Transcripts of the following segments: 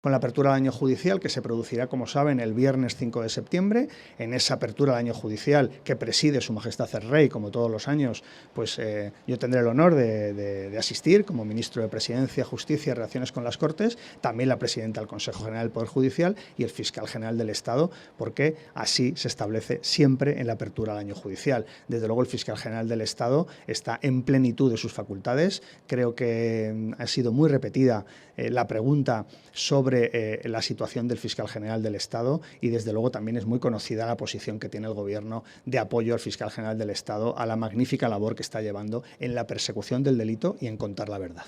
con la apertura del año judicial, que se producirá, como saben, el viernes 5 de septiembre. En esa apertura del año judicial, que preside Su Majestad el Rey, como todos los años, pues yo tendré el honor de asistir como ministro de Presidencia, Justicia y Relaciones con las Cortes, también la presidenta del Consejo General del Poder Judicial y el fiscal general del Estado, porque así se establece siempre en la apertura del año judicial. Desde luego, el fiscal general del Estado está en plenitud de sus facultades. Creo que ha sido muy repetida la pregunta sobre la situación del fiscal general del Estado, y desde luego también es muy conocida la posición que tiene el Gobierno de apoyo al fiscal general del Estado, a la magnífica labor que está llevando en la persecución del delito y en contar la verdad.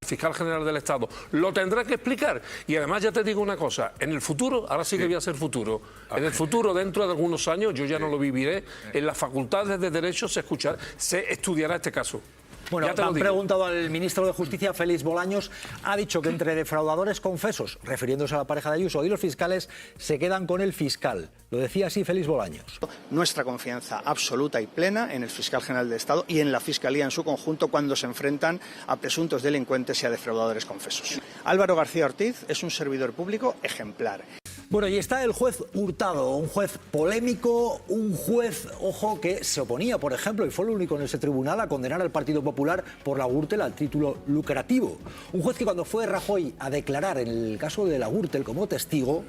El fiscal general del Estado lo tendrá que explicar. Y además ya te digo una cosa, en el futuro, ahora sí que voy a ser futuro, en el futuro, dentro de algunos años, yo ya no lo viviré, en las facultades de Derecho se estudiará este caso. Bueno, han preguntado al ministro de Justicia, Félix Bolaños, ha dicho que entre defraudadores confesos, refiriéndose a la pareja de Ayuso, y los fiscales, se quedan con el fiscal. Lo decía así Félix Bolaños. Nuestra confianza absoluta y plena en el fiscal general del Estado y en la Fiscalía en su conjunto cuando se enfrentan a presuntos delincuentes y a defraudadores confesos. Álvaro García Ortiz es un servidor público ejemplar. Bueno, y está el juez Hurtado, un juez polémico, un juez, ojo, que se oponía, por ejemplo, y fue el único en ese tribunal, a condenar al Partido Popular por la Gürtel al título lucrativo. Un juez que cuando fue Rajoy a declarar en el caso de la Gürtel como testigo,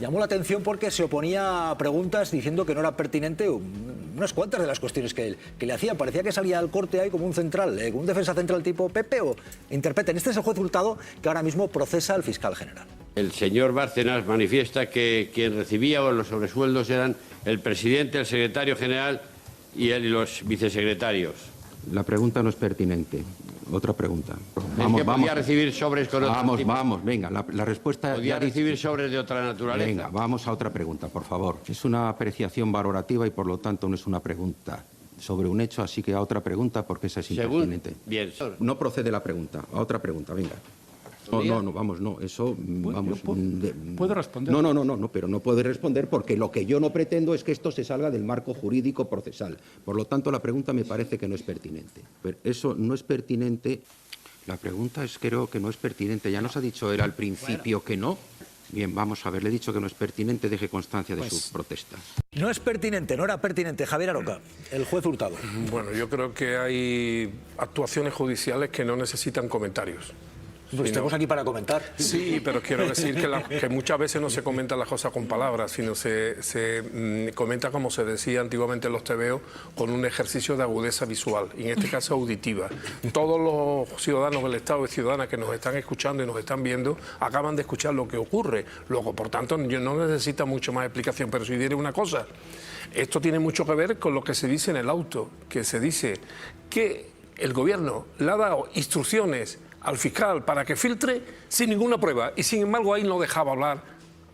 llamó la atención porque se oponía a preguntas diciendo que no era pertinente unas cuantas de las cuestiones que le hacían. Parecía que salía al corte ahí como un central, un defensa central tipo Pepe o interpreten. Este es el juez Hurtado que ahora mismo procesa al fiscal general. El señor Bárcenas manifiesta que quien recibía los sobresueldos eran el presidente, el secretario general y los vicesecretarios. La pregunta no es pertinente. Otra pregunta. Vamos, podía recibir sobres con otro tipo. Vamos, venga, la respuesta... Podía recibir sobres de otra naturaleza. Venga, vamos a otra pregunta, por favor. Es una apreciación valorativa y por lo tanto no es una pregunta sobre un hecho, así que a otra pregunta porque esa es impertinente. Bien. No procede la pregunta, a otra pregunta, venga. ¿Puedo responder? No, pero no puede responder porque lo que yo no pretendo es que esto se salga del marco jurídico procesal. Por lo tanto, la pregunta me parece que no es pertinente. Pero eso no es pertinente. La pregunta creo que no es pertinente. Ya nos ha dicho él al principio que no. Bien, vamos a ver, le he dicho que no es pertinente, deje constancia de su protesta. No es pertinente, no era pertinente. Javier Aroca, el juez Hurtado. Bueno, yo creo que hay actuaciones judiciales que no necesitan comentarios. Pues estamos aquí para comentar. Sí, pero quiero decir que muchas veces no se comentan las cosas con palabras, sino se comenta, como se decía antiguamente en los tebeos, con un ejercicio de agudeza visual, y en este caso auditiva. Todos los ciudadanos del Estado y ciudadanas que nos están escuchando y nos están viendo acaban de escuchar lo que ocurre. Luego, por tanto, no necesita mucho más explicación, pero si diré una cosa, esto tiene mucho que ver con lo que se dice en el auto, que se dice que el Gobierno le ha dado instrucciones al fiscal para que filtre sin ninguna prueba, y sin embargo ahí no dejaba hablar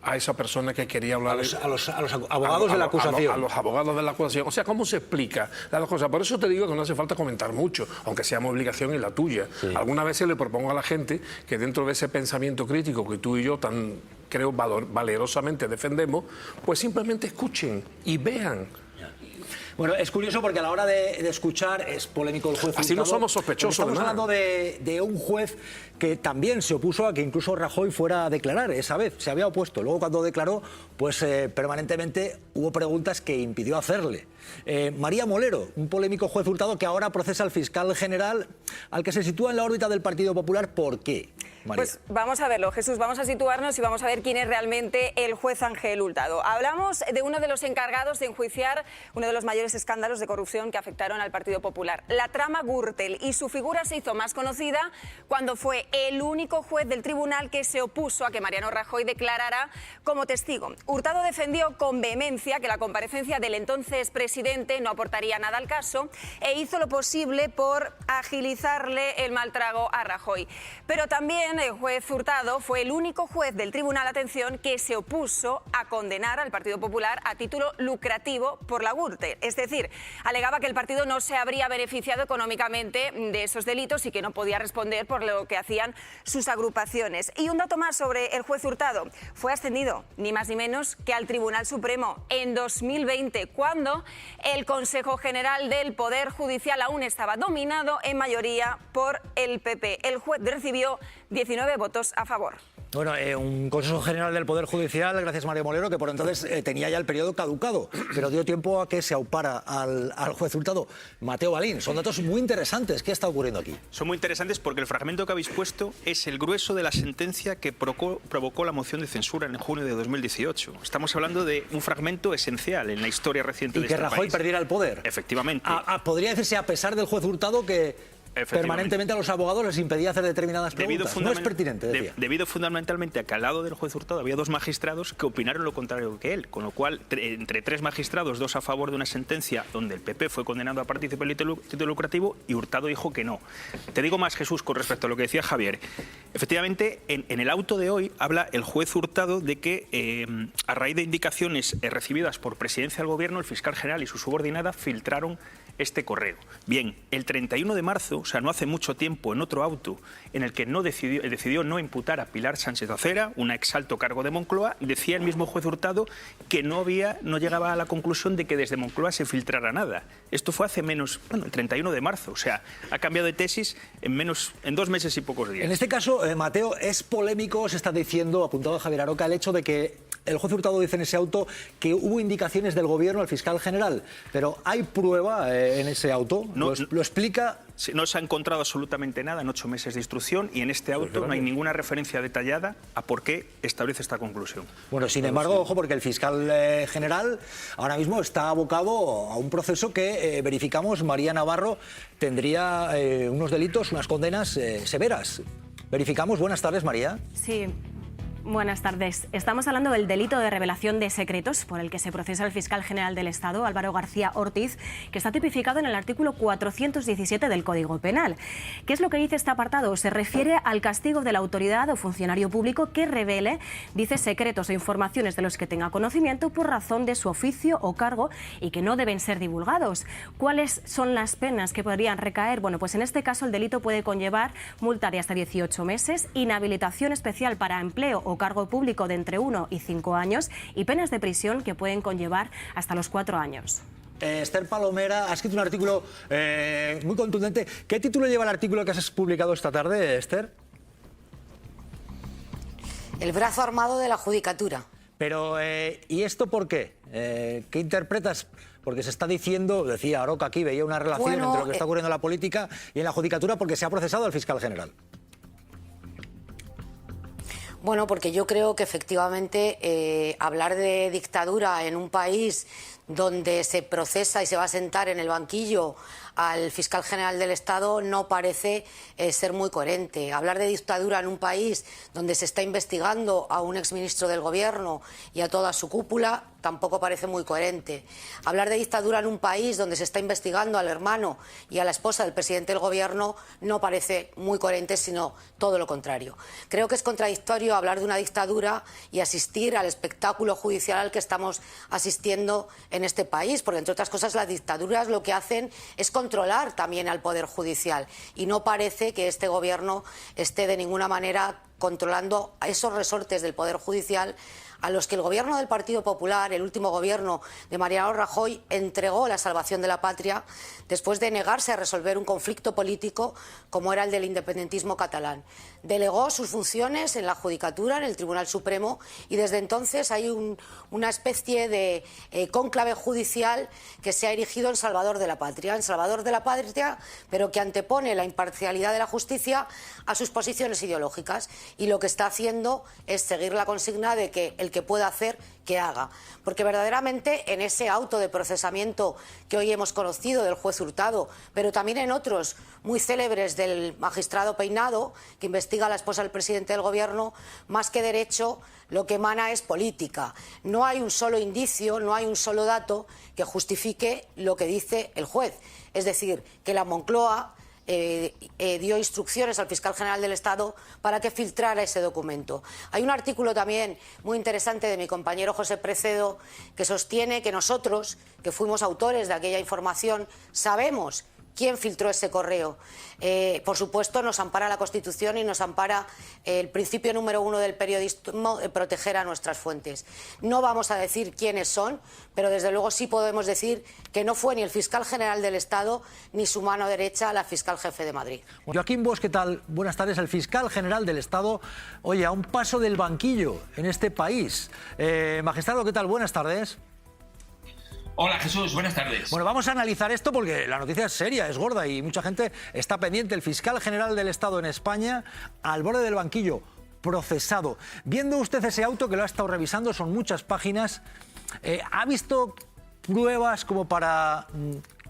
a esa persona que quería hablar. A los abogados de la acusación. A los abogados de la acusación. O sea, ¿cómo se explica las cosas? Por eso te digo que no hace falta comentar mucho, aunque sea mi obligación y la tuya. Sí. Algunas veces le propongo a la gente que dentro de ese pensamiento crítico que tú y yo tan, creo, valerosamente defendemos, pues simplemente escuchen y vean. Bueno, es curioso porque a la hora de escuchar es polémico el juez. Así Hurtado, no somos sospechosos. Estamos hablando de un juez que también se opuso a que incluso Rajoy fuera a declarar esa vez. Se había opuesto. Luego cuando declaró, pues permanentemente hubo preguntas que impidió hacerle. María Molero, un polémico juez Hurtado que ahora procesa al fiscal general, al que se sitúa en la órbita del Partido Popular. ¿Por qué, María? Pues vamos a verlo, Jesús, vamos a situarnos y vamos a ver quién es realmente el juez Ángel Hurtado. Hablamos de uno de los encargados de enjuiciar uno de los mayores escándalos de corrupción que afectaron al Partido Popular, la trama Gürtel, y su figura se hizo más conocida cuando fue el único juez del tribunal que se opuso a que Mariano Rajoy declarara como testigo. Hurtado defendió con vehemencia que la comparecencia del entonces presidente no aportaría nada al caso e hizo lo posible por agilizarle el mal trago a Rajoy. Pero también el juez Hurtado fue el único juez del tribunal, atención, que se opuso a condenar al Partido Popular a título lucrativo por la Gürtel. Es decir, alegaba que el partido no se habría beneficiado económicamente de esos delitos y que no podía responder por lo que hacían sus agrupaciones. Y un dato más sobre el juez Hurtado. Fue ascendido, ni más ni menos, que al Tribunal Supremo en 2020, cuando el Consejo General del Poder Judicial aún estaba dominado en mayoría por el PP. El juez recibió 19 votos a favor. Bueno, un Consejo General del Poder Judicial, gracias Mario Molero, que por entonces tenía ya el periodo caducado, pero dio tiempo a que se aupara al juez Hurtado. Mateo Balín, son datos muy interesantes. ¿Qué está ocurriendo aquí? Son muy interesantes porque el fragmento que habéis puesto es el grueso de la sentencia que provocó la moción de censura en junio de 2018. Estamos hablando de un fragmento esencial en la historia reciente de este país. Y que Rajoy perdiera el poder. Efectivamente. Podría decirse, a pesar del juez Hurtado, que permanentemente a los abogados les impedía hacer determinadas preguntas. No es pertinente, decía. Debido fundamentalmente a que al lado del juez Hurtado había dos magistrados que opinaron lo contrario que él, con lo cual, entre tres magistrados, dos a favor de una sentencia donde el PP fue condenado a partícipe del título lucrativo y Hurtado dijo que no. Te digo más, Jesús, con respecto a lo que decía Javier. Efectivamente, en el auto de hoy habla el juez Hurtado de que, a raíz de indicaciones recibidas por Presidencia del Gobierno, el fiscal general y su subordinada filtraron este correo. Bien, el 31 de marzo, o sea, no hace mucho tiempo, en otro auto en el que decidió no imputar a Pilar Sánchez Acera, una exalto cargo de Moncloa, decía el mismo juez Hurtado que no llegaba a la conclusión de que desde Moncloa se filtrara nada. Esto fue hace menos, el 31 de marzo, o sea, ha cambiado de tesis en 2 meses y pocos días. En este caso, Mateo, es polémico, se está diciendo, apuntado a Javier Aroca, el hecho de que el juez Hurtado dice en ese auto que hubo indicaciones del Gobierno al fiscal general, pero ¿hay prueba en ese auto? No, ¿Lo explica? No se ha encontrado absolutamente nada en 8 meses de instrucción y en este auto no hay ninguna referencia detallada a por qué establece esta conclusión. Bueno, sin embargo, ojo, porque el fiscal general ahora mismo está abocado a un proceso que, verificamos, María Navarro tendría unos delitos, unas condenas severas. Verificamos. Buenas tardes, María. Sí. Buenas tardes. Estamos hablando del delito de revelación de secretos por el que se procesa el fiscal general del Estado, Álvaro García Ortiz, que está tipificado en el artículo 417 del Código Penal. ¿Qué es lo que dice este apartado? Se refiere al castigo de la autoridad o funcionario público que revele, dice, secretos o informaciones de los que tenga conocimiento por razón de su oficio o cargo y que no deben ser divulgados. ¿Cuáles son las penas que podrían recaer? Bueno, pues en este caso el delito puede conllevar multa de hasta 18 meses, inhabilitación especial para empleo o cargo público de entre 1 y 5 años y penas de prisión que pueden conllevar hasta los 4 años. Esther Palomera ha escrito un artículo muy contundente. ¿Qué título lleva el artículo que has publicado esta tarde, Esther? El brazo armado de la judicatura. Pero, ¿y esto por qué? ¿Qué interpretas? Porque se está diciendo, decía Aroca aquí, veía una relación entre lo que está ocurriendo en la política y en la judicatura porque se ha procesado al fiscal general. Bueno, porque yo creo que efectivamente hablar de dictadura en un país donde se procesa y se va a sentar en el banquillo al fiscal general del Estado no parece ser muy coherente. Hablar de dictadura en un país donde se está investigando a un exministro del Gobierno y a toda su cúpula tampoco parece muy coherente. Hablar de dictadura en un país donde se está investigando al hermano y a la esposa del presidente del Gobierno no parece muy coherente, sino todo lo contrario. Creo que es contradictorio hablar de una dictadura y asistir al espectáculo judicial al que estamos asistiendo en este país, porque entre otras cosas las dictaduras lo que hacen es controlar también al Poder Judicial y no parece que este Gobierno esté de ninguna manera controlando a esos resortes del Poder Judicial a los que el Gobierno del Partido Popular, el último Gobierno de Mariano Rajoy, entregó la salvación de la patria después de negarse a resolver un conflicto político como era el del independentismo catalán. Delegó sus funciones en la Judicatura, en el Tribunal Supremo, y desde entonces hay una especie de cónclave judicial que se ha erigido en salvador de la patria, pero que antepone la imparcialidad de la justicia a sus posiciones ideológicas, y lo que está haciendo es seguir la consigna de que el que pueda hacer, que haga. Porque verdaderamente en ese auto de procesamiento que hoy hemos conocido del juez Hurtado, pero también en otros muy célebres del magistrado Peinado, que investiga a la esposa del presidente del Gobierno, más que derecho, lo que emana es política. No hay un solo indicio, no hay un solo dato que justifique lo que dice el juez. Es decir, que la Moncloa dio instrucciones al fiscal general del Estado para que filtrara ese documento. Hay un artículo también muy interesante de mi compañero José Precedo que sostiene que nosotros, que fuimos autores de aquella información, sabemos quién filtró ese correo. Por supuesto, nos ampara la Constitución y nos ampara el principio número 1 del periodismo, proteger a nuestras fuentes. No vamos a decir quiénes son, pero desde luego sí podemos decir que no fue ni el fiscal general del Estado ni su mano derecha, la fiscal jefe de Madrid. Joaquín Bosch, ¿qué tal? Buenas tardes. El fiscal general del Estado, oye, a un paso del banquillo en este país. Magistrado, ¿qué tal? Buenas tardes. Hola Jesús, buenas tardes. Bueno, vamos a analizar esto porque la noticia es seria, es gorda y mucha gente está pendiente. El fiscal general del Estado en España al borde del banquillo, procesado. Viendo usted ese auto que lo ha estado revisando, son muchas páginas, ¿ha visto pruebas como para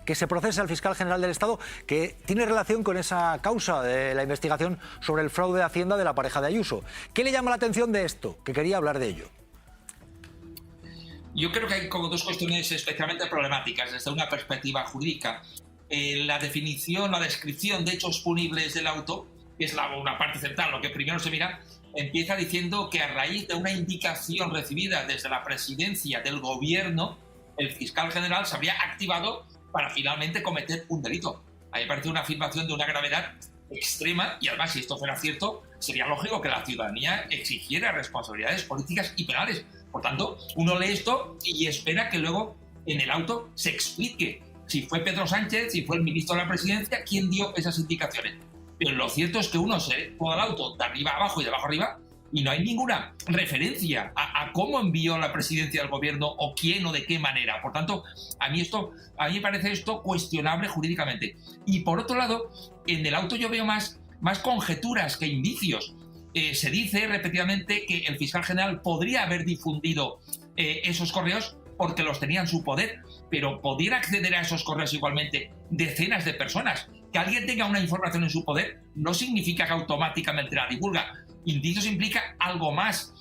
que se procese al fiscal general del Estado que tiene relación con esa causa de la investigación sobre el fraude de Hacienda de la pareja de Ayuso? ¿Qué le llama la atención de esto? Que quería hablar de ello. Yo creo que hay como dos cuestiones especialmente problemáticas desde una perspectiva jurídica. La definición, la descripción de hechos punibles del auto, que es una parte central, lo que primero se mira, empieza diciendo que a raíz de una indicación recibida desde la presidencia del gobierno, el fiscal general se habría activado para finalmente cometer un delito. A mí me parece una afirmación de una gravedad extrema y además, si esto fuera cierto, sería lógico que la ciudadanía exigiera responsabilidades políticas y penales. Por tanto, uno lee esto y espera que luego en el auto se explique si fue Pedro Sánchez, si fue el ministro de la Presidencia, quién dio esas indicaciones. Pero lo cierto es que uno se lee todo el auto de arriba a abajo y de abajo arriba y no hay ninguna referencia a cómo envió la presidencia del gobierno o quién o de qué manera. Por tanto, a mí me parece esto cuestionable jurídicamente. Y por otro lado, en el auto yo veo más conjeturas que indicios. Se dice repetidamente que el fiscal general podría haber difundido esos correos porque los tenía en su poder, pero pudiera acceder a esos correos igualmente decenas de personas. Que alguien tenga una información en su poder no significa que automáticamente la divulga. Indicios implica algo más.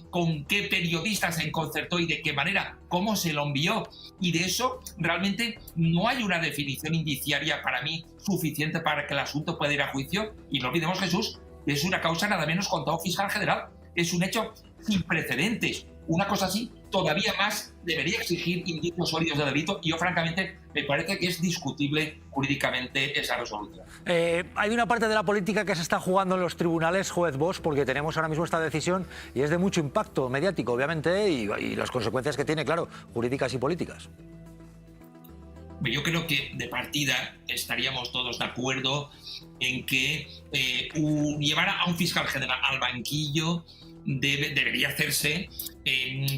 Con qué periodista se concertó y de qué manera, cómo se lo envió. Y de eso realmente no hay una definición indiciaria para mí suficiente para que el asunto pueda ir a juicio. Y no olvidemos, Jesús, es una causa nada menos contra un fiscal general. Es un hecho sin precedentes. Una cosa así todavía más debería exigir indicios sólidos de delito y yo francamente me parece que es discutible jurídicamente esa resolución. Hay una parte de la política que se está jugando en los tribunales, juez Bosch, porque tenemos ahora mismo esta decisión y es de mucho impacto mediático, obviamente, y las consecuencias que tiene, claro, jurídicas y políticas. Yo creo que de partida estaríamos todos de acuerdo en que llevar a un fiscal general al banquillo debería hacerse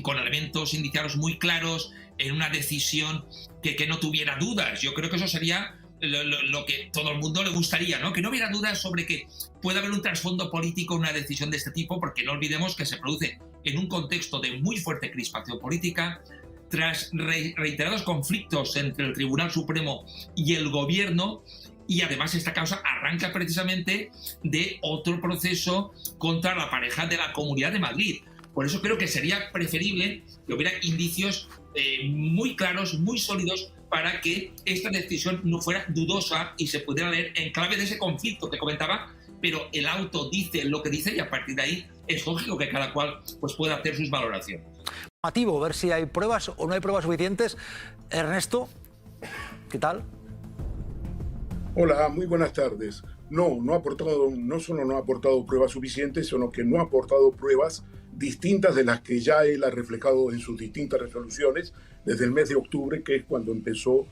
con elementos indiciarios muy claros, en una decisión que no tuviera dudas. Yo creo que eso sería lo que todo el mundo le gustaría, ¿no? Que no hubiera dudas sobre que puede haber un trasfondo político en una decisión de este tipo, porque no olvidemos que se produce en un contexto de muy fuerte crispación política, tras reiterados conflictos entre el Tribunal Supremo y el Gobierno, y además esta causa arranca precisamente de otro proceso contra la pareja de la Comunidad de Madrid. Por eso creo que sería preferible que hubiera indicios muy claros, muy sólidos, para que esta decisión no fuera dudosa y se pudiera leer en clave de ese conflicto que comentaba, pero el auto dice lo que dice y a partir de ahí es lógico que cada cual pues, pueda hacer sus valoraciones. Ver si hay pruebas o no hay pruebas suficientes. Ernesto, ¿qué tal? Hola, muy buenas tardes. No solo no ha aportado pruebas suficientes, sino que no ha aportado pruebas distintas de las que ya él ha reflejado en sus distintas resoluciones desde el mes de octubre, que es cuando empezó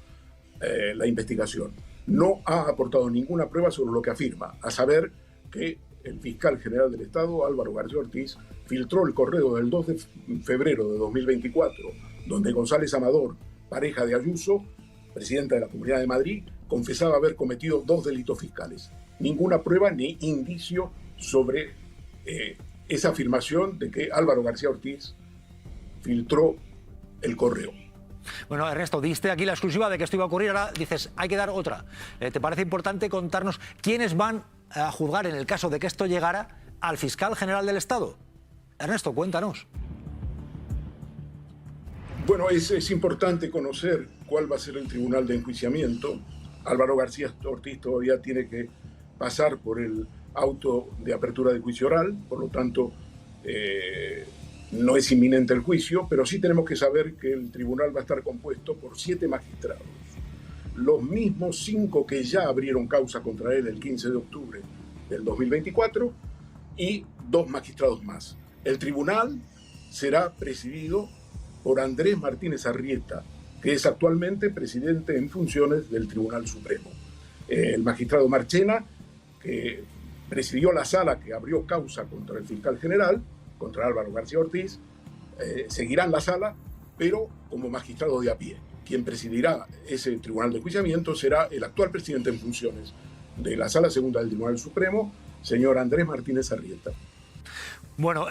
la investigación. No ha aportado ninguna prueba sobre lo que afirma, a saber que el fiscal general del Estado, Álvaro García Ortiz, filtró el correo del 2 de febrero de 2024, donde González Amador, pareja de Ayuso, presidenta de la Comunidad de Madrid, confesaba haber cometido 2 delitos fiscales. Ninguna prueba ni indicio sobre esa afirmación de que Álvaro García Ortiz filtró el correo. Bueno, Ernesto, diste aquí la exclusiva de que esto iba a ocurrir, ahora dices, hay que dar otra. ¿Te parece importante contarnos quiénes van a juzgar en el caso de que esto llegara al fiscal general del Estado? Ernesto, cuéntanos. Bueno, es importante conocer cuál va a ser el tribunal de enjuiciamiento. Álvaro García Ortiz todavía tiene que pasar por el auto de apertura de juicio oral, por lo tanto no es inminente el juicio, pero sí tenemos que saber que el tribunal va a estar compuesto por 7 magistrados. los mismos 5 que ya abrieron causa contra él el 15 de octubre del 2024 y 2 magistrados más. El tribunal será presidido por Andrés Martínez Arrieta, que es actualmente presidente en funciones del Tribunal Supremo. El magistrado Marchena, que presidió la sala que abrió causa contra el fiscal general, contra Álvaro García Ortiz, seguirá en la sala, pero como magistrado de a pie. Quien presidirá ese tribunal de enjuiciamiento será el actual presidente en funciones de la Sala Segunda del Tribunal Supremo, señor Andrés Martínez Arrieta. Bueno,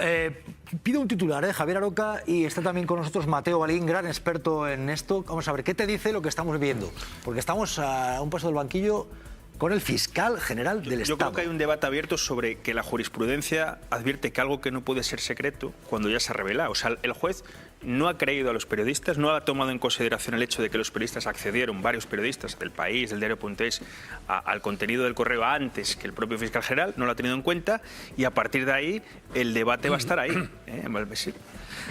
pido un titular, Javier Aroca, y está también con nosotros Mateo Balín, gran experto en esto. Vamos a ver, ¿qué te dice lo que estamos viendo? Porque estamos a un paso del banquillo con el fiscal general del Estado. Yo creo que hay un debate abierto sobre que la jurisprudencia advierte que algo que no puede ser secreto cuando ya se revela. O sea, el juez no ha creído a los periodistas, no ha tomado en consideración el hecho de que los periodistas accedieron, varios periodistas del País, del Diario.es, al contenido del correo antes que el propio fiscal general, no lo ha tenido en cuenta, y a partir de ahí el debate va a estar ahí. Sí.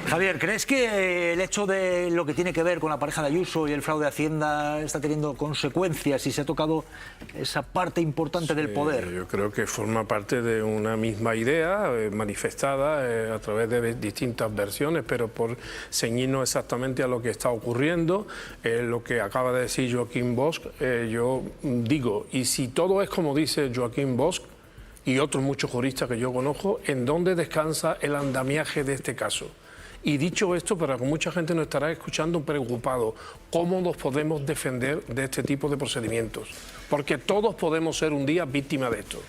Javier, ¿crees que el hecho de lo que tiene que ver con la pareja de Ayuso y el fraude de Hacienda está teniendo consecuencias y se ha tocado esa parte importante del poder? Yo creo que forma parte de una misma idea manifestada a través de distintas versiones, pero por ceñirnos exactamente a lo que está ocurriendo, lo que acaba de decir Joaquín Bosch, yo digo, y si todo es como dice Joaquín Bosch y otros muchos juristas que yo conozco, ¿en dónde descansa el andamiaje de este caso? Y dicho esto, para que mucha gente nos estará escuchando preocupado, ¿cómo nos podemos defender de este tipo de procedimientos? Porque todos podemos ser un día víctimas de esto.